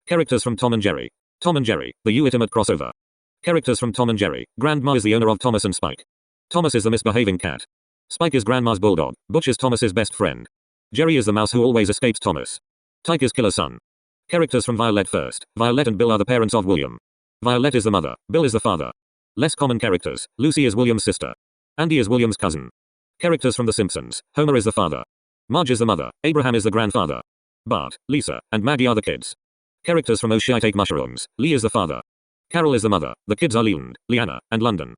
Characters from Tom and Jerry. Tom and Jerry, the ultimate crossover. Characters from Tom and Jerry. Grandma is the owner of Thomas and Spike. Thomas is the misbehaving cat. Spike is Grandma's bulldog. Butch is Thomas's best friend. Jerry is the mouse who always escapes Thomas. Tyke is Killer's son. Characters from Violet first. Violet and Bill are the parents of William. Violet is the mother. Bill is the father. Less common characters. Lucy is William's sister. Andy is William's cousin. Characters from The Simpsons. Homer is the father. Marge is the mother. Abraham is the grandfather. Bart, Lisa, and Maggie are the kids. Characters from Oh Shit I Take Mushrooms. Lee is the father. Carol is the mother. The kids are Leland, Leanna, and London.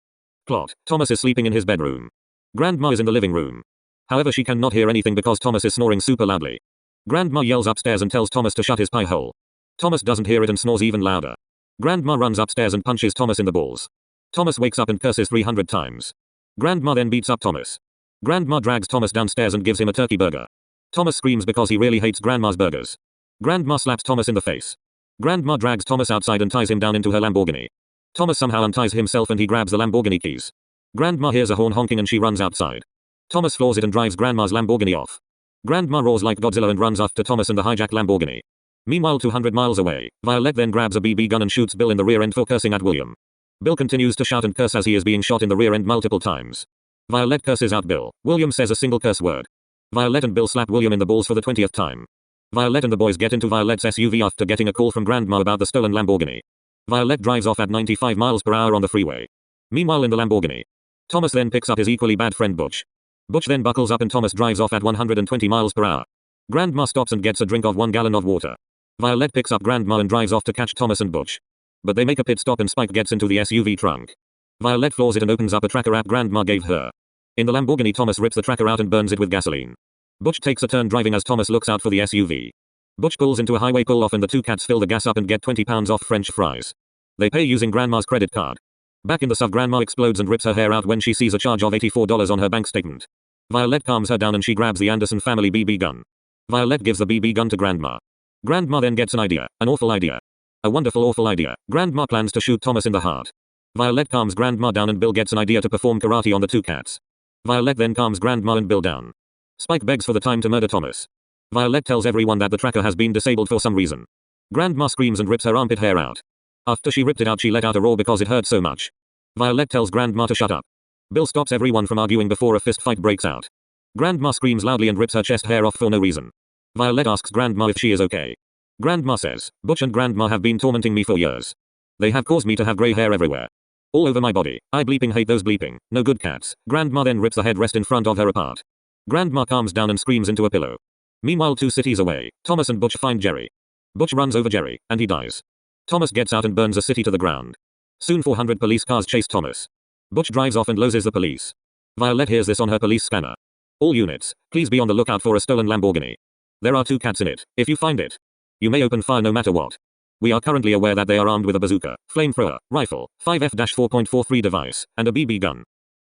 Plot. Thomas is sleeping in his bedroom. Grandma is in the living room. However, she cannot hear anything because Thomas is snoring super loudly. Grandma yells upstairs and tells Thomas to shut his pie hole. Thomas doesn't hear it and snores even louder. Grandma runs upstairs and punches Thomas in the balls. Thomas wakes up and curses 300 times. Grandma then beats up Thomas. Grandma drags Thomas downstairs and gives him a turkey burger. Thomas screams because he really hates Grandma's burgers. Grandma slaps Thomas in the face. Grandma drags Thomas outside and ties him down into her Lamborghini. Thomas somehow unties himself and he grabs the Lamborghini keys. Grandma hears a horn honking and she runs outside. Thomas floors it and drives Grandma's Lamborghini off. Grandma roars like Godzilla and runs after Thomas and the hijacked Lamborghini. Meanwhile, 200 miles away, Violet then grabs a BB gun and shoots Bill in the rear end for cursing at William. Bill continues to shout and curse as he is being shot in the rear end multiple times. Violet curses out Bill. William says a single curse word. Violet and Bill slap William in the balls for the 20th time. Violet and the boys get into Violet's SUV after getting a call from Grandma about the stolen Lamborghini. Violet drives off at 95 miles per hour on the freeway. Meanwhile in the Lamborghini, Thomas then picks up his equally bad friend Butch. Butch then buckles up and Thomas drives off at 120 miles per hour. Grandma stops and gets a drink of 1 gallon of water. Violet picks up Grandma and drives off to catch Thomas and Butch. But they make a pit stop and Spike gets into the SUV trunk. Violet floors it and opens up a tracker app Grandma gave her. In the Lamborghini, Thomas rips the tracker out and burns it with gasoline. Butch takes a turn driving as Thomas looks out for the SUV. Butch pulls into a highway pull-off and the two cats fill the gas up and get 20 pounds off French fries. They pay using Grandma's credit card. Back in the SUV, Grandma explodes and rips her hair out when she sees a charge of $84 on her bank statement. Violet calms her down and she grabs the Anderson family BB gun. Violet gives the BB gun to Grandma. Grandma then gets an idea, an awful idea. A wonderful awful idea. Grandma plans to shoot Thomas in the heart. Violet calms Grandma down and Bill gets an idea to perform karate on the two cats. Violet then calms Grandma and Bill down. Spike begs for the time to murder Thomas. Violet tells everyone that the tracker has been disabled for some reason. Grandma screams and rips her armpit hair out. After she ripped it out, she let out a roar because it hurt so much. Violet tells Grandma to shut up. Bill stops everyone from arguing before a fist fight breaks out. Grandma screams loudly and rips her chest hair off for no reason. Violet asks Grandma if she is okay. Grandma says, Butch and Grandma have been tormenting me for years. They have caused me to have grey hair everywhere. All over my body. I bleeping hate those bleeping, no good cats. Grandma then rips the headrest in front of her apart. Grandma calms down and screams into a pillow. Meanwhile, 2 cities away, Thomas and Butch find Jerry. Butch runs over Jerry, and he dies. Thomas gets out and burns a city to the ground. Soon 400 police cars chase Thomas. Butch drives off and loses the police. Violet hears this on her police scanner. All units, please be on the lookout for a stolen Lamborghini. There are 2 cats in it. If you find it, you may open fire no matter what. We are currently aware that they are armed with a bazooka, flamethrower, rifle, 5F-4.43 device, and a BB gun.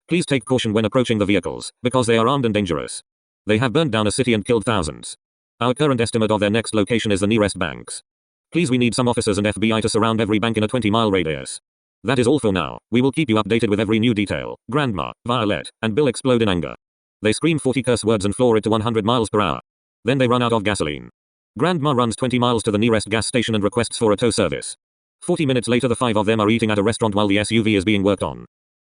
Please take caution when approaching the vehicles, because they are armed and dangerous. They have burned down a city and killed thousands. Our current estimate of their next location is the nearest banks. Please, we need some officers and FBI to surround every bank in a 20-mile radius. That is all for now. We will keep you updated with every new detail. Grandma, Violet, and Bill explode in anger. They scream 40 curse words and floor it to 100 miles per hour. Then they run out of gasoline. Grandma runs 20 miles to the nearest gas station and requests for a tow service. 40 minutes later, the 5 of them are eating at a restaurant while the SUV is being worked on.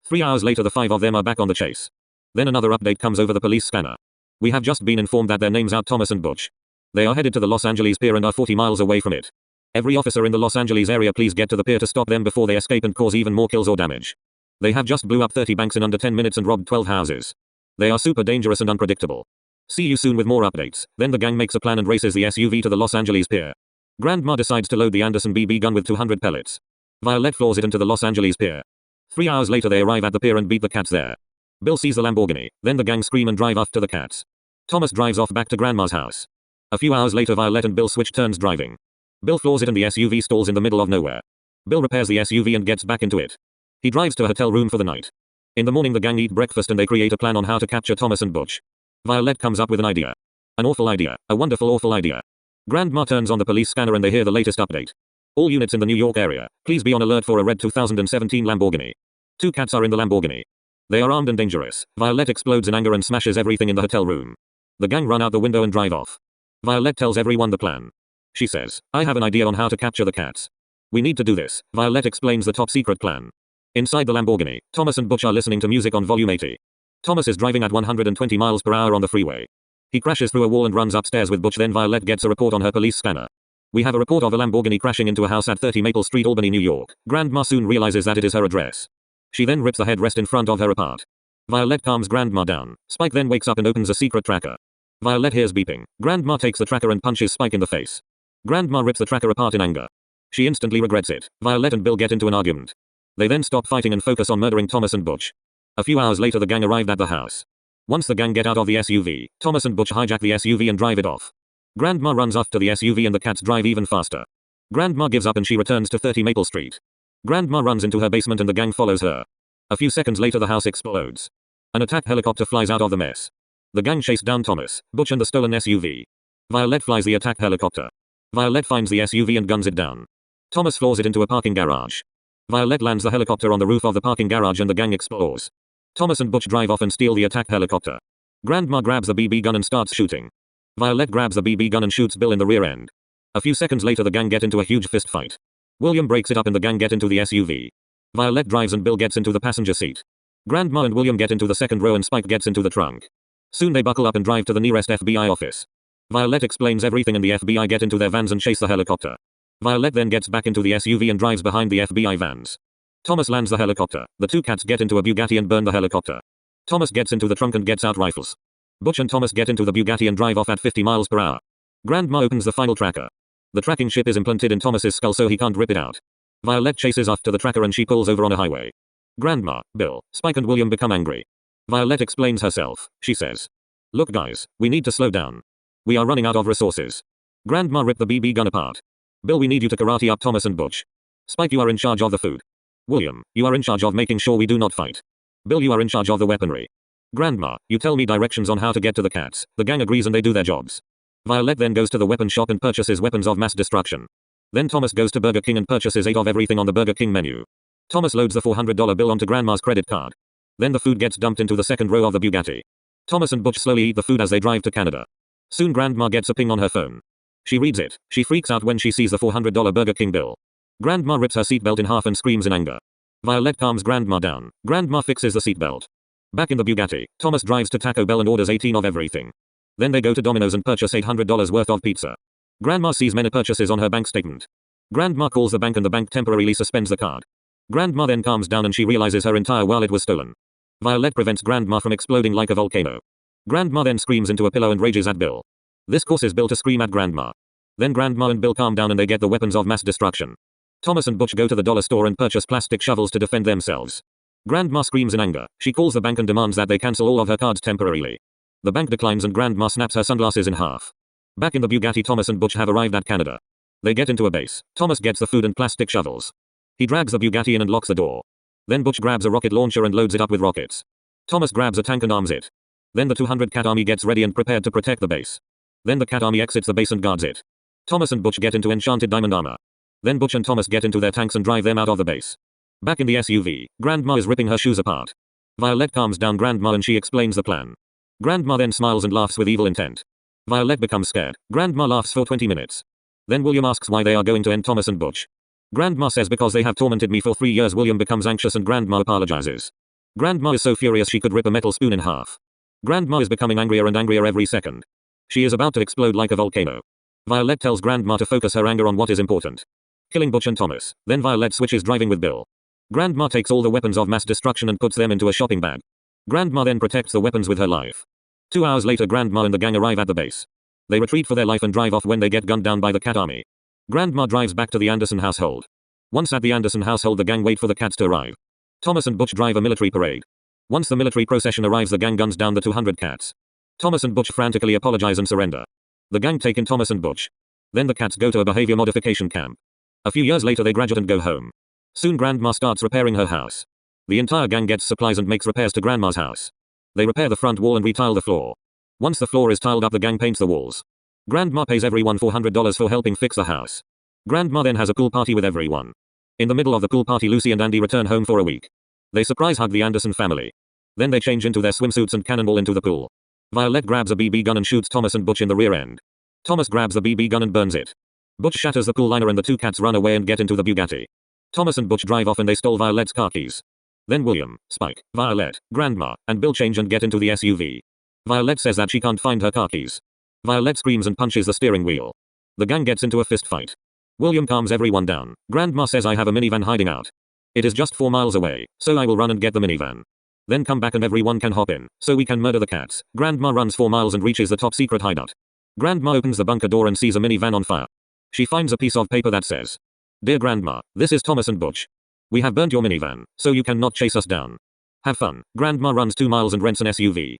3 hours later, the 5 of them are back on the chase. Then another update comes over the police scanner. We have just been informed that their names are Thomas and Butch. They are headed to the Los Angeles pier and are 40 miles away from it. Every officer in the Los Angeles area, please get to the pier to stop them before they escape and cause even more kills or damage. They have just blew up 30 banks in under 10 minutes and robbed 12 houses. They are super dangerous and unpredictable. See you soon with more updates. Then the gang makes a plan and races the SUV to the Los Angeles pier. Grandma decides to load the Anderson BB gun with 200 pellets. Violet floors it into the Los Angeles pier. 3 hours later, they arrive at the pier and beat the cats there. Bill sees the Lamborghini. Then the gang scream and drive after the cats. Thomas drives off back to Grandma's house. A few hours later, Violet and Bill switch turns driving. Bill floors it and the SUV stalls in the middle of nowhere. Bill repairs the SUV and gets back into it. He drives to a hotel room for the night. In the morning, the gang eat breakfast and they create a plan on how to capture Thomas and Butch. Violet comes up with an idea. An awful idea. A wonderful awful idea. Grandma turns on the police scanner and they hear the latest update. All units in the New York area, please be on alert for a red 2017 Lamborghini. 2 cats are in the Lamborghini. They are armed and dangerous. Violet explodes in anger and smashes everything in the hotel room. The gang run out the window and drive off. Violet tells everyone the plan. She says, I have an idea on how to capture the cats. We need to do this, Violet explains the top secret plan. Inside the Lamborghini, Thomas and Butch are listening to music on volume 80. Thomas is driving at 120 miles per hour on the freeway. He crashes through a wall and runs upstairs with Butch. Then Violet gets a report on her police scanner. We have a report of a Lamborghini crashing into a house at 30 Maple Street, Albany, New York. Grandma soon realizes that it is her address. She then rips the headrest in front of her apart. Violet calms Grandma down. Spike then wakes up and opens a secret tracker. Violet hears beeping. Grandma takes the tracker and punches Spike in the face. Grandma rips the tracker apart in anger. She instantly regrets it. Violet and Bill get into an argument. They then stop fighting and focus on murdering Thomas and Butch. A few hours later the gang arrived at the house. Once the gang get out of the SUV, Thomas and Butch hijack the SUV and drive it off. Grandma runs after the SUV and the cats drive even faster. Grandma gives up and she returns to 30 Maple Street. Grandma runs into her basement and the gang follows her. A few seconds later the house explodes. An attack helicopter flies out of the mess. The gang chase down Thomas, Butch and the stolen SUV. Violet flies the attack helicopter. Violet finds the SUV and guns it down. Thomas floors it into a parking garage. Violet lands the helicopter on the roof of the parking garage and the gang explores. Thomas and Butch drive off and steal the attack helicopter. Grandma grabs the BB gun and starts shooting. Violet grabs the BB gun and shoots Bill in the rear end. A few seconds later the gang get into a huge fist fight. William breaks it up and the gang get into the SUV. Violet drives and Bill gets into the passenger seat. Grandma and William get into the second row and Spike gets into the trunk. Soon they buckle up and drive to the nearest FBI office. Violet explains everything and the FBI get into their vans and chase the helicopter. Violet then gets back into the SUV and drives behind the FBI vans. Thomas lands the helicopter. The two cats get into a Bugatti and burn the helicopter. Thomas gets into the trunk and gets out rifles. Butch and Thomas get into the Bugatti and drive off at 50 miles per hour. Grandma opens the final tracker. The tracking chip is implanted in Thomas's skull so he can't rip it out. Violet chases after the tracker and she pulls over on a highway. Grandma, Bill, Spike and William become angry. Violet explains herself. She says, look guys, we need to slow down. We are running out of resources. Grandma ripped the BB gun apart. Bill, we need you to karate up Thomas and Butch. Spike, you are in charge of the food. William, you are in charge of making sure we do not fight. Bill, you are in charge of the weaponry. Grandma, you tell me directions on how to get to the cats. The gang agrees and they do their jobs. Violet then goes to the weapon shop and purchases weapons of mass destruction. Then Thomas goes to Burger King and purchases 8 of everything on the Burger King menu. Thomas loads the $400 bill onto Grandma's credit card. Then the food gets dumped into the second row of the Bugatti. Thomas and Butch slowly eat the food as they drive to Canada. Soon Grandma gets a ping on her phone. She reads it. She freaks out when she sees the $400 Burger King bill. Grandma rips her seatbelt in half and screams in anger. Violet calms Grandma down. Grandma fixes the seatbelt. Back in the Bugatti, Thomas drives to Taco Bell and orders 18 of everything. Then they go to Domino's and purchase $800 worth of pizza. Grandma sees many purchases on her bank statement. Grandma calls the bank and the bank temporarily suspends the card. Grandma then calms down and she realizes her entire wallet was stolen. Violet prevents Grandma from exploding like a volcano. Grandma then screams into a pillow and rages at Bill. This causes Bill to scream at Grandma. Then Grandma and Bill calm down and they get the weapons of mass destruction. Thomas and Butch go to the dollar store and purchase plastic shovels to defend themselves. Grandma screams in anger. She calls the bank and demands that they cancel all of her cards temporarily. The bank declines and Grandma snaps her sunglasses in half. Back in the Bugatti, Thomas and Butch have arrived at Canada. They get into a base. Thomas gets the food and plastic shovels. He drags the Bugatti in and locks the door. Then Butch grabs a rocket launcher and loads it up with rockets. Thomas grabs a tank and arms it. Then the 200 cat army gets ready and prepared to protect the base. Then the cat army exits the base and guards it. Thomas and Butch get into enchanted diamond armor. Then Butch and Thomas get into their tanks and drive them out of the base. Back in the SUV, Grandma is ripping her shoes apart. Violet calms down Grandma and she explains the plan. Grandma then smiles and laughs with evil intent. Violet becomes scared. Grandma laughs for 20 minutes. Then William asks why they are going to end Thomas and Butch. Grandma says because they have tormented me for 3 years. William becomes anxious and Grandma apologizes. Grandma is so furious she could rip a metal spoon in half. Grandma is becoming angrier and angrier every second. She is about to explode like a volcano. Violet tells Grandma to focus her anger on what is important. Killing Butch and Thomas. Then Violet switches driving with Bill. Grandma takes all the weapons of mass destruction and puts them into a shopping bag. Grandma then protects the weapons with her life. 2 hours later Grandma and the gang arrive at the base. They retreat for their life and drive off when they get gunned down by the cat army. Grandma drives back to the Anderson household. Once at the Anderson household the gang wait for the cats to arrive. Thomas and Butch drive a military parade. Once the military procession arrives the gang guns down the 200 cats. Thomas and Butch frantically apologize and surrender. The gang take in Thomas and Butch. Then the cats go to a behavior modification camp. A few years later they graduate and go home. Soon Grandma starts repairing her house. The entire gang gets supplies and makes repairs to Grandma's house. They repair the front wall and retile the floor. Once the floor is tiled up the gang paints the walls. Grandma pays everyone $400 for helping fix the house. Grandma then has a pool party with everyone. In the middle of the pool party Lucy and Andy return home for a week. They surprise hug the Anderson family. Then they change into their swimsuits and cannonball into the pool. Violet grabs a BB gun and shoots Thomas and Butch in the rear end. Thomas grabs the BB gun and burns it. Butch shatters the pool liner and the two cats run away and get into the Bugatti. Thomas and Butch drive off and they stole Violet's car keys. Then William, Spike, Violet, Grandma, and Bill change and get into the SUV. Violet says that she can't find her car keys. Violet screams and punches the steering wheel. The gang gets into a fist fight. William calms everyone down. Grandma says I have a minivan hiding out. It is just 4 miles away, so I will run and get the minivan. Then come back and everyone can hop in, so we can murder the cats. Grandma runs 4 miles and reaches the top secret hideout. Grandma opens the bunker door and sees a minivan on fire. She finds a piece of paper that says, "Dear Grandma, this is Thomas and Butch. We have burnt your minivan, so you cannot chase us down. Have fun." Grandma runs 2 miles and rents an SUV.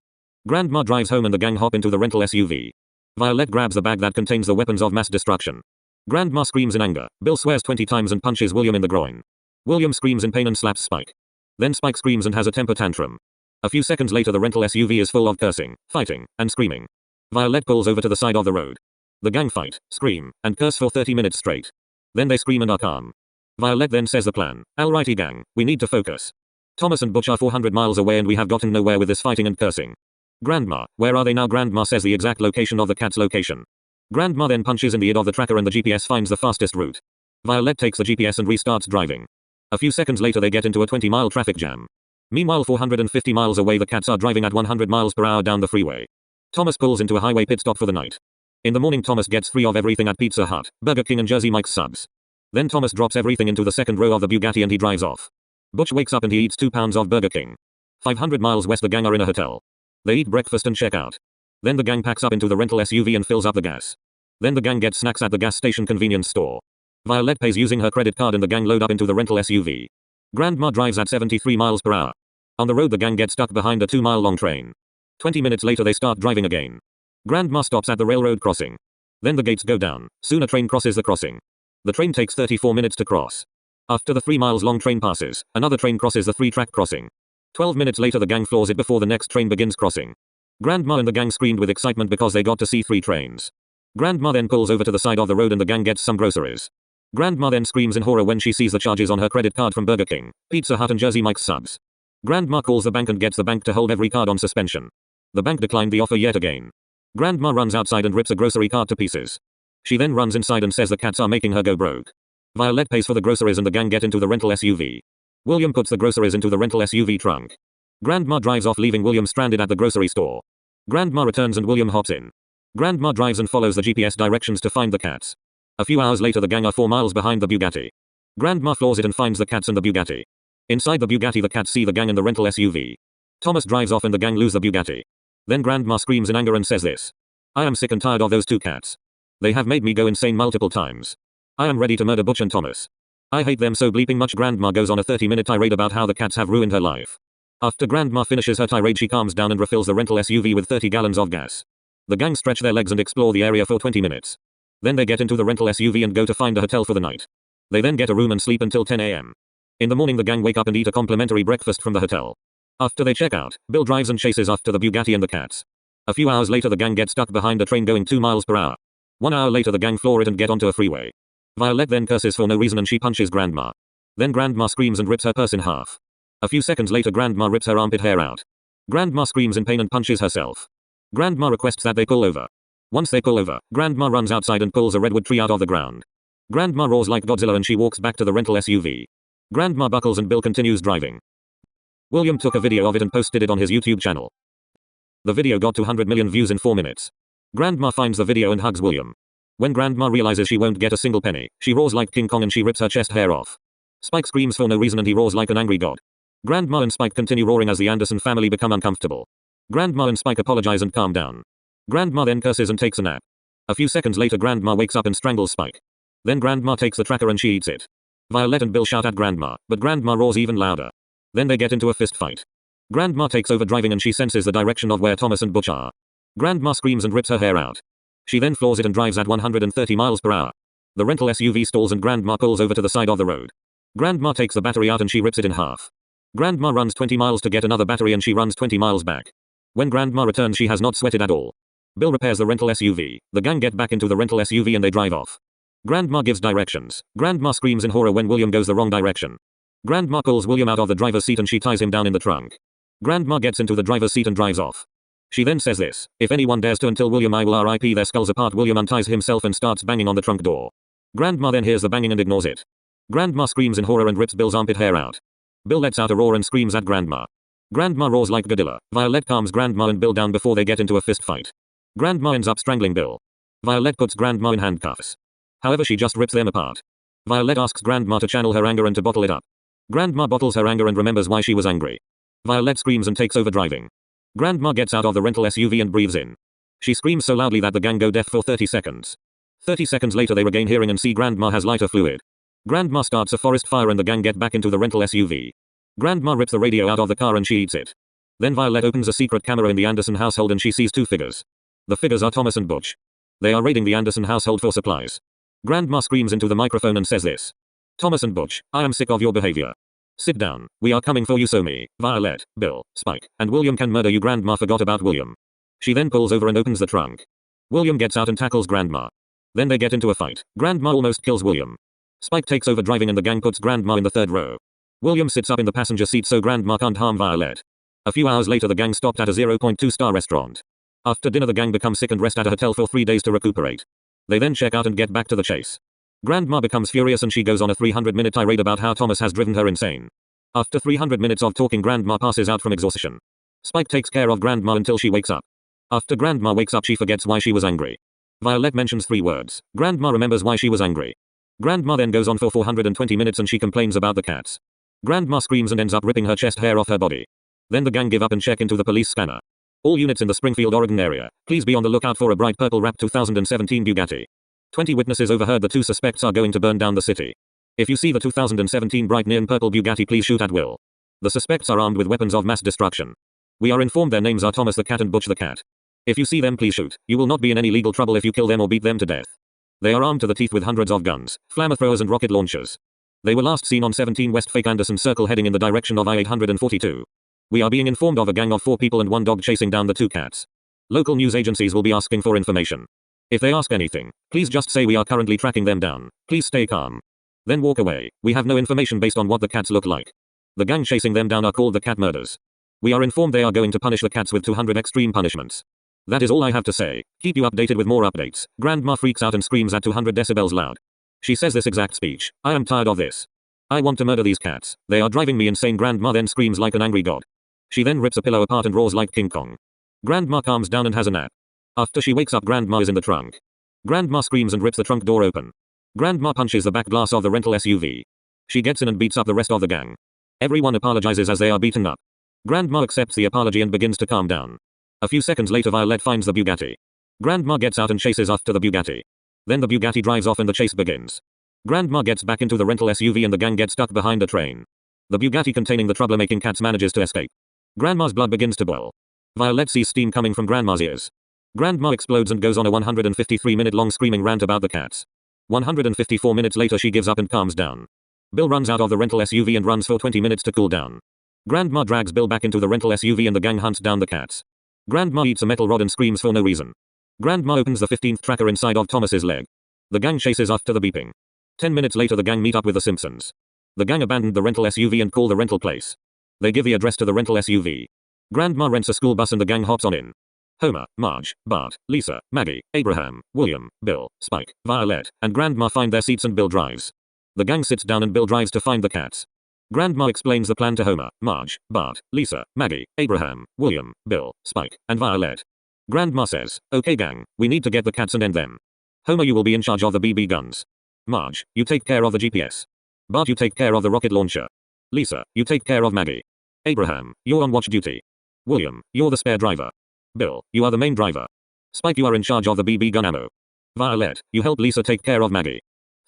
Grandma drives home and the gang hop into the rental SUV. Violet grabs the bag that contains the weapons of mass destruction. Grandma screams in anger. Bill swears 20 times and punches William in the groin. William screams in pain and slaps Spike. Then Spike screams and has a temper tantrum. A few seconds later the rental SUV is full of cursing, fighting, and screaming. Violet pulls over to the side of the road. The gang fight, scream, and curse for 30 minutes straight. Then they scream and are calm. Violet then says the plan. "Alrighty gang, we need to focus. Thomas and Butch are 400 miles away and we have gotten nowhere with this fighting and cursing. Grandma, where are they now?" Grandma says the exact location of the cat's location. Grandma then punches in the id of the tracker and the GPS finds the fastest route. Violet takes the GPS and restarts driving. A few seconds later they get into a 20-mile traffic jam. Meanwhile 450 miles away the cats are driving at 100 miles per hour down the freeway. Thomas pulls into a highway pit stop for the night. In the morning Thomas gets 3 of everything at Pizza Hut, Burger King and Jersey Mike's subs. Then Thomas drops everything into the second row of the Bugatti and he drives off. Butch wakes up and he eats 2 pounds of Burger King. 500 miles west the gang are in a hotel. They eat breakfast and check out. Then the gang packs up into the rental SUV and fills up the gas. Then the gang gets snacks at the gas station convenience store. Violet pays using her credit card and the gang load up into the rental SUV. Grandma drives at 73 miles per hour. On the road the gang gets stuck behind a 2-mile-long train. 20 minutes later they start driving again. Grandma stops at the railroad crossing. Then the gates go down. Soon a train crosses the crossing. The train takes 34 minutes to cross. After the 3 miles long train passes, another train crosses the 3-track crossing. 12 minutes later the gang floors it before the next train begins crossing. Grandma and the gang screamed with excitement because they got to see 3 trains. Grandma then pulls over to the side of the road and the gang gets some groceries. Grandma then screams in horror when she sees the charges on her credit card from Burger King, Pizza Hut and Jersey Mike's subs. Grandma calls the bank and gets the bank to hold every card on suspension. The bank declined the offer yet again. Grandma runs outside and rips a grocery cart to pieces. She then runs inside and says the cats are making her go broke. Violet pays for the groceries and the gang get into the rental SUV. William puts the groceries into the rental SUV trunk. Grandma drives off leaving William stranded at the grocery store. Grandma returns and William hops in. Grandma drives and follows the GPS directions to find the cats. A few hours later the gang are 4 miles behind the Bugatti. Grandma floors it and finds the cats and the Bugatti. Inside the Bugatti the cats see the gang and the rental SUV. Thomas drives off and the gang lose the Bugatti. Then Grandma screams in anger and says this. "I am sick and tired of those 2 cats. They have made me go insane multiple times. I am ready to murder Butch and Thomas. I hate them so bleeping much." Grandma goes on a 30-minute tirade about how the cats have ruined her life. After Grandma finishes her tirade she calms down and refills the rental SUV with 30 gallons of gas. The gang stretch their legs and explore the area for 20 minutes. Then they get into the rental SUV and go to find a hotel for the night. They then get a room and sleep until 10 a.m. In the morning the gang wake up and eat a complimentary breakfast from the hotel. After they check out, Bill drives and chases after the Bugatti and the cats. A few hours later the gang gets stuck behind a train going 2 miles per hour. 1 hour later the gang floor it and get onto a freeway. Violet then curses for no reason and she punches Grandma. Then Grandma screams and rips her purse in half. A few seconds later Grandma rips her armpit hair out. Grandma screams in pain and punches herself. Grandma requests that they pull over. Once they pull over, Grandma runs outside and pulls a redwood tree out of the ground. Grandma roars like Godzilla and she walks back to the rental SUV. Grandma buckles and Bill continues driving. William took a video of it and posted it on his YouTube channel. The video got 200 million views in 4 minutes. Grandma finds the video and hugs William. When Grandma realizes she won't get a single penny, she roars like King Kong and she rips her chest hair off. Spike screams for no reason and he roars like an angry god. Grandma and Spike continue roaring as the Anderson family become uncomfortable. Grandma and Spike apologize and calm down. Grandma then curses and takes a nap. A few seconds later Grandma wakes up and strangles Spike. Then Grandma takes the tracker and she eats it. Violet and Bill shout at Grandma, but Grandma roars even louder. Then they get into a fist fight. Grandma takes over driving and she senses the direction of where Thomas and Butch are. Grandma screams and rips her hair out. She then floors it and drives at 130 miles per hour. The rental SUV stalls and Grandma pulls over to the side of the road. Grandma takes the battery out and she rips it in half. Grandma runs 20 miles to get another battery and she runs 20 miles back. When Grandma returns she has not sweated at all. Bill repairs the rental SUV. The gang get back into the rental SUV and they drive off. Grandma gives directions. Grandma screams in horror when William goes the wrong direction. Grandma pulls William out of the driver's seat and she ties him down in the trunk. Grandma gets into the driver's seat and drives off. She then says this, "If anyone dares to until William I will rip their skulls apart." William unties himself and starts banging on the trunk door. Grandma then hears the banging and ignores it. Grandma screams in horror and rips Bill's armpit hair out. Bill lets out a roar and screams at Grandma. Grandma roars like Godzilla. Violet calms Grandma and Bill down before they get into a fist fight. Grandma ends up strangling Bill. Violet puts Grandma in handcuffs. However, she just rips them apart. Violet asks Grandma to channel her anger and to bottle it up. Grandma bottles her anger and remembers why she was angry. Violet screams and takes over driving. Grandma gets out of the rental SUV and breathes in. She screams so loudly that the gang go deaf for 30 seconds. 30 seconds later they regain hearing and see Grandma has lighter fluid. Grandma starts a forest fire and the gang get back into the rental SUV. Grandma rips the radio out of the car and she eats it. Then Violet opens a secret camera in the Anderson household and she sees two figures. The figures are Thomas and Butch. They are raiding the Anderson household for supplies. Grandma screams into the microphone and says this. Thomas and Butch, I am sick of your behavior. Sit down, we are coming for you so me, Violet, Bill, Spike, and William can murder you. Grandma forgot about William. She then pulls over and opens the trunk. William gets out and tackles Grandma. Then they get into a fight. Grandma almost kills William. Spike takes over driving and the gang puts Grandma in the third row. William sits up in the passenger seat so Grandma can't harm Violet. A few hours later the gang stopped at a 0.2-star restaurant. After dinner the gang become sick and rest at a hotel for 3 days to recuperate. They then check out and get back to the chase. Grandma becomes furious and she goes on a 300-minute tirade about how Thomas has driven her insane. After 300 minutes of talking Grandma passes out from exhaustion. Spike takes care of Grandma until she wakes up. After Grandma wakes up she forgets why she was angry. Violet mentions 3 words. Grandma remembers why she was angry. Grandma then goes on for 420 minutes and she complains about the cats. Grandma screams and ends up ripping her chest hair off her body. Then the gang give up and check into the police scanner. All units in the Springfield, Oregon area, please be on the lookout for a bright purple wrapped 2017 Bugatti. 20 witnesses overheard the 2 suspects are going to burn down the city. If you see the 2017 bright neon purple Bugatti please shoot at will. The suspects are armed with weapons of mass destruction. We are informed their names are Thomas the Cat and Butch the Cat. If you see them please shoot. You will not be in any legal trouble if you kill them or beat them to death. They are armed to the teeth with hundreds of guns, flamethrowers and rocket launchers. They were last seen on 17 West Fake Anderson Circle heading in the direction of I-842. We are being informed of a gang of 4 people and 1 dog chasing down the 2 cats. Local news agencies will be asking for information. If they ask anything, please just say we are currently tracking them down. Please stay calm. Then walk away. We have no information based on what the cats look like. The gang chasing them down are called the Cat Murders. We are informed they are going to punish the cats with 200 extreme punishments. That is all I have to say. Keep you updated with more updates. Grandma freaks out and screams at 200 decibels loud. She says this exact speech. I am tired of this. I want to murder these cats. They are driving me insane. Grandma then screams like an angry god. She then rips a pillow apart and roars like King Kong. Grandma calms down and has a nap. After she wakes up Grandma is in the trunk. Grandma screams and rips the trunk door open. Grandma punches the back glass of the rental SUV. She gets in and beats up the rest of the gang. Everyone apologizes as they are beaten up. Grandma accepts the apology and begins to calm down. A few seconds later Violet finds the Bugatti. Grandma gets out and chases after the Bugatti. Then the Bugatti drives off and the chase begins. Grandma gets back into the rental SUV and the gang gets stuck behind a train. The Bugatti containing the troublemaking cats manages to escape. Grandma's blood begins to boil. Violet sees steam coming from Grandma's ears. Grandma explodes and goes on a 153-minute long screaming rant about the cats. 154 minutes later she gives up and calms down. Bill runs out of the rental SUV and runs for 20 minutes to cool down. Grandma drags Bill back into the rental SUV and the gang hunts down the cats. Grandma eats a metal rod and screams for no reason. Grandma opens the 15th tracker inside of Thomas's leg. The gang chases after the beeping. 10 minutes later the gang meet up with the Simpsons. The gang abandoned the rental SUV and call the rental place. They give the address to the rental SUV. Grandma rents a school bus and the gang hops on in. Homer, Marge, Bart, Lisa, Maggie, Abraham, William, Bill, Spike, Violet, and Grandma find their seats and Bill drives. The gang sits down and Bill drives to find the cats. Grandma explains the plan to Homer, Marge, Bart, Lisa, Maggie, Abraham, William, Bill, Spike, and Violet. Grandma says, okay gang, we need to get the cats and end them. Homer, you will be in charge of the BB guns. Marge, you take care of the GPS. Bart, you take care of the rocket launcher. Lisa, you take care of Maggie. Abraham, you're on watch duty. William, you're the spare driver. Bill, you are the main driver. Spike, you are in charge of the BB gun ammo. Violet, you help Lisa take care of Maggie.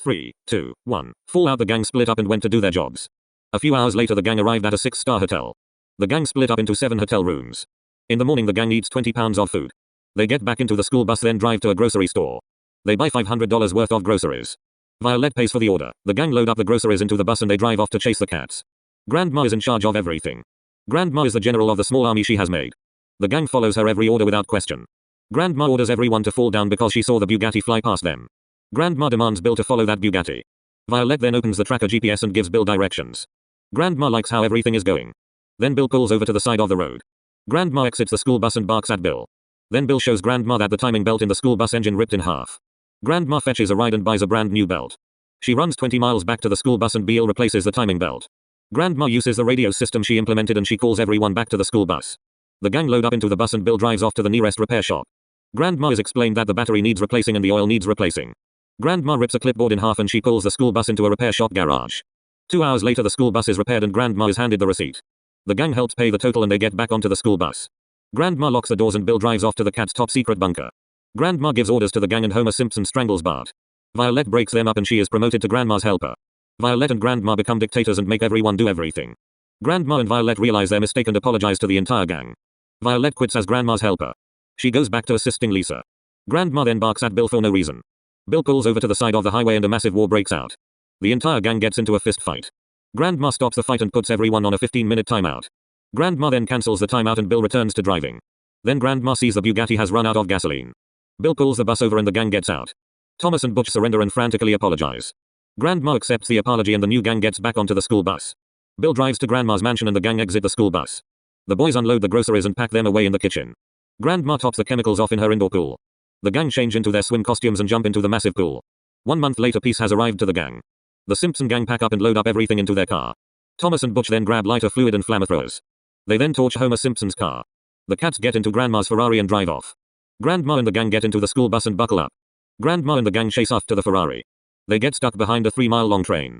3, 2, 1. Fallout. The gang split up and went to do their jobs. A few hours later the gang arrived at a 6-star hotel. The gang split up into 7 hotel rooms. In the morning the gang eats 20 pounds of food. They get back into the school bus then drive to a grocery store. They buy $500 worth of groceries. Violet pays for the order. The gang load up the groceries into the bus and they drive off to chase the cats. Grandma is in charge of everything. Grandma is the general of the small army she has made. The gang follows her every order without question. Grandma orders everyone to fall down because she saw the Bugatti fly past them. Grandma demands Bill to follow that Bugatti. Violet then opens the tracker GPS and gives Bill directions. Grandma likes how everything is going. Then Bill pulls over to the side of the road. Grandma exits the school bus and barks at Bill. Then Bill shows Grandma that the timing belt in the school bus engine ripped in half. Grandma fetches a ride and buys a brand new belt. She runs 20 miles back to the school bus and Bill replaces the timing belt. Grandma uses the radio system she implemented and she calls everyone back to the school bus. The gang load up into the bus and Bill drives off to the nearest repair shop. Grandma is explained that the battery needs replacing and the oil needs replacing. Grandma rips a clipboard in half and she pulls the school bus into a repair shop garage. 2 hours later the school bus is repaired and Grandma is handed the receipt. The gang helps pay the total and they get back onto the school bus. Grandma locks the doors and Bill drives off to the cat's top secret bunker. Grandma gives orders to the gang and Homer Simpson strangles Bart. Violet breaks them up and she is promoted to Grandma's helper. Violet and Grandma become dictators and make everyone do everything. Grandma and Violet realize their mistake and apologize to the entire gang. Violet quits as Grandma's helper. She goes back to assisting Lisa. Grandma then barks at Bill for no reason. Bill pulls over to the side of the highway and a massive war breaks out. The entire gang gets into a fist fight. Grandma stops the fight and puts everyone on a 15-minute timeout. Grandma then cancels the timeout and Bill returns to driving. Then Grandma sees the Bugatti has run out of gasoline. Bill pulls the bus over and the gang gets out. Thomas and Butch surrender and frantically apologize. Grandma accepts the apology and the new gang gets back onto the school bus. Bill drives to Grandma's mansion and the gang exit the school bus. The boys unload the groceries and pack them away in the kitchen. Grandma tops the chemicals off in her indoor pool. The gang change into their swim costumes and jump into the massive pool. 1 month later peace has arrived to the gang. The Simpson gang pack up and load up everything into their car. Thomas and Butch then grab lighter fluid and flamethrowers. They then torch Homer Simpson's car. The cats get into Grandma's Ferrari and drive off. Grandma and the gang get into the school bus and buckle up. Grandma and the gang chase after the Ferrari. They get stuck behind a 3-mile-long train.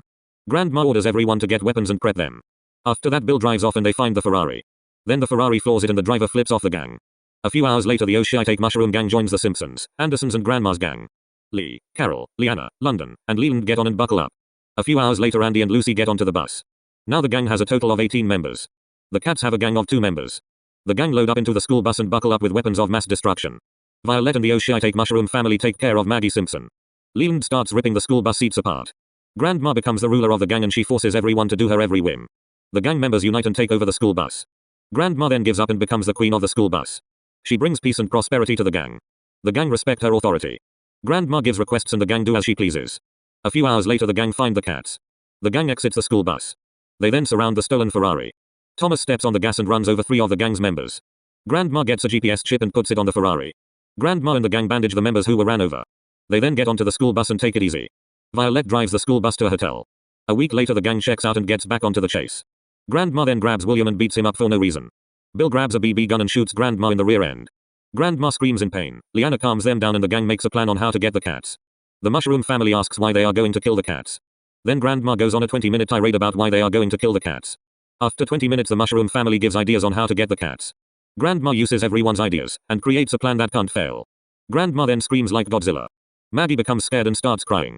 Grandma orders everyone to get weapons and prep them. After that Bill drives off and they find the Ferrari. Then the Ferrari floors it and the driver flips off the gang. A few hours later the Oceanic Mushroom gang joins the Simpsons, Andersons and Grandma's gang. Lee, Carol, Leanna, London, and Leland get on and buckle up. A few hours later Andy and Lucy get onto the bus. Now the gang has a total of 18 members. The cats have a gang of 2 members. The gang load up into the school bus and buckle up with weapons of mass destruction. Violet and the Oceanic Mushroom family take care of Maggie Simpson. Leland starts ripping the school bus seats apart. Grandma becomes the ruler of the gang and she forces everyone to do her every whim. The gang members unite and take over the school bus. Grandma then gives up and becomes the queen of the school bus. She brings peace and prosperity to the gang. The gang respect her authority. Grandma gives requests and the gang do as she pleases. A few hours later the gang find the cats. The gang exits the school bus. They then surround the stolen Ferrari. Thomas steps on the gas and runs over 3 of the gang's members. Grandma gets a GPS chip and puts it on the Ferrari. Grandma and the gang bandage the members who were ran over. They then get onto the school bus and take it easy. Violet drives the school bus to a hotel. A week later the gang checks out and gets back onto the chase. Grandma then grabs William and beats him up for no reason. Bill grabs a BB gun and shoots Grandma in the rear end. Grandma screams in pain. Leanna calms them down and the gang makes a plan on how to get the cats. The Mushroom family asks why they are going to kill the cats. Then Grandma goes on a 20-minute tirade about why they are going to kill the cats. After 20 minutes the Mushroom family gives ideas on how to get the cats. Grandma uses everyone's ideas and creates a plan that can't fail. Grandma then screams like Godzilla. Maggie becomes scared and starts crying.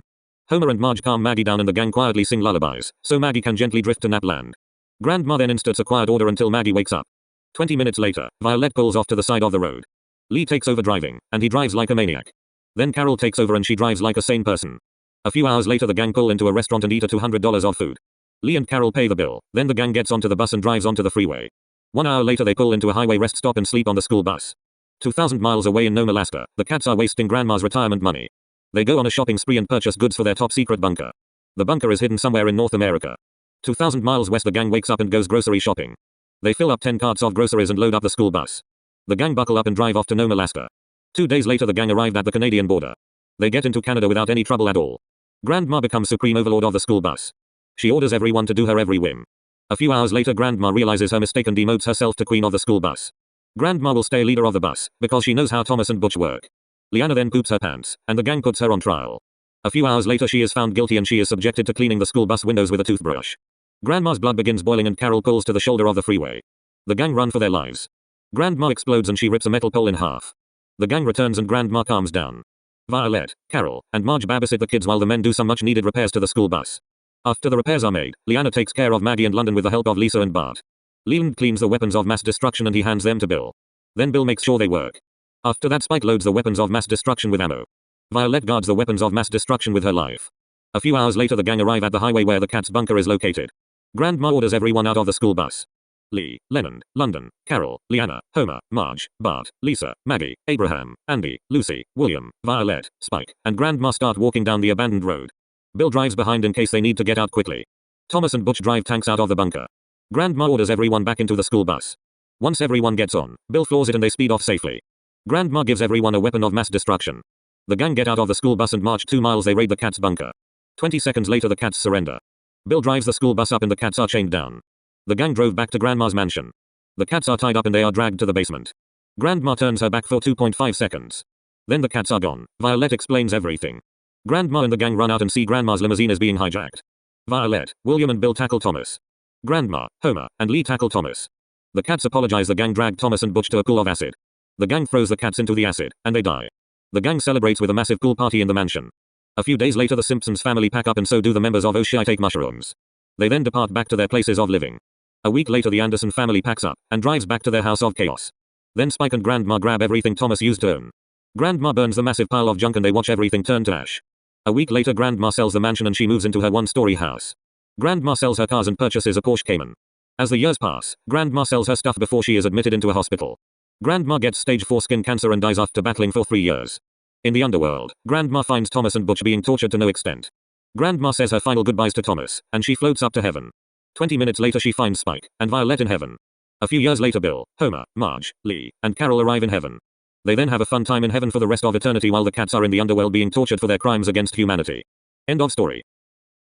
Homer and Marge calm Maggie down and the gang quietly sing lullabies, so Maggie can gently drift to Napland. Grandma then inserts a quiet order until Maggie wakes up. 20 minutes later, Violet pulls off to the side of the road. Lee takes over driving, and he drives like a maniac. Then Carol takes over and she drives like a sane person. A few hours later the gang pull into a restaurant and eat a $200 of food. Lee and Carol pay the bill, then the gang gets onto the bus and drives onto the freeway. 1 hour later they pull into a highway rest stop and sleep on the school bus. 2,000 miles away in Nome, Alaska, the cats are wasting Grandma's retirement money. They go on a shopping spree and purchase goods for their top secret bunker. The bunker is hidden somewhere in North America. 2,000 miles west the gang wakes up and goes grocery shopping. They fill up 10 carts of groceries and load up the school bus. The gang buckle up and drive off to Nome, Alaska. 2 days later the gang arrived at the Canadian border. They get into Canada without any trouble at all. Grandma becomes supreme overlord of the school bus. She orders everyone to do her every whim. A few hours later Grandma realizes her mistake and demotes herself to queen of the school bus. Grandma will stay leader of the bus, because she knows how Thomas and Butch work. Leanna then poops her pants, and the gang puts her on trial. A few hours later she is found guilty and she is subjected to cleaning the school bus windows with a toothbrush. Grandma's blood begins boiling and Carol pulls to the shoulder of the freeway. The gang run for their lives. Grandma explodes and she rips a metal pole in half. The gang returns and Grandma calms down. Violet, Carol, and Marge babysit the kids while the men do some much needed repairs to the school bus. After the repairs are made, Leanna takes care of Maggie and London with the help of Lisa and Bart. Leland cleans the weapons of mass destruction and he hands them to Bill. Then Bill makes sure they work. After that Spike loads the weapons of mass destruction with ammo. Violet guards the weapons of mass destruction with her life. A few hours later the gang arrive at the highway where the cat's bunker is located. Grandma orders everyone out of the school bus. Lee, Leland, London, Carol, Leanna, Homer, Marge, Bart, Lisa, Maggie, Abraham, Andy, Lucy, William, Violet, Spike, and Grandma start walking down the abandoned road. Bill drives behind in case they need to get out quickly. Thomas and Butch drive tanks out of the bunker. Grandma orders everyone back into the school bus. Once everyone gets on, Bill floors it and they speed off safely. Grandma gives everyone a weapon of mass destruction. The gang get out of the school bus and march 2 miles. They raid the cat's bunker. 20 seconds later the cats surrender. Bill drives the school bus up and the cats are chained down. The gang drove back to Grandma's mansion. The cats are tied up and they are dragged to the basement. Grandma turns her back for 2.5 seconds. Then the cats are gone. Violet explains everything. Grandma and the gang run out and see Grandma's limousine is being hijacked. Violet, William and Bill tackle Thomas. Grandma, Homer, and Lee tackle Thomas. The cats apologize. The gang drag Thomas and Butch to a pool of acid. The gang throws the cats into the acid, and they die. The gang celebrates with a massive pool party in the mansion. A few days later the Simpsons family pack up and so do the members of Oh Shit I Take Mushrooms. They then depart back to their places of living. A week later the Anderson family packs up and drives back to their house of chaos. Then Spike and Grandma grab everything Thomas used to own. Grandma burns the massive pile of junk and they watch everything turn to ash. A week later Grandma sells the mansion and she moves into her one-story house. Grandma sells her cars and purchases a Porsche Cayman. As the years pass, Grandma sells her stuff before she is admitted into a hospital. Grandma gets stage 4 skin cancer and dies after battling for 3 years. In the underworld, Grandma finds Thomas and Butch being tortured to no extent. Grandma says her final goodbyes to Thomas, and she floats up to heaven. 20 minutes later she finds Spike and Violet in heaven. A few years later Bill, Homer, Marge, Lee, and Carol arrive in heaven. They then have a fun time in heaven for the rest of eternity while the cats are in the underworld being tortured for their crimes against humanity. End of story.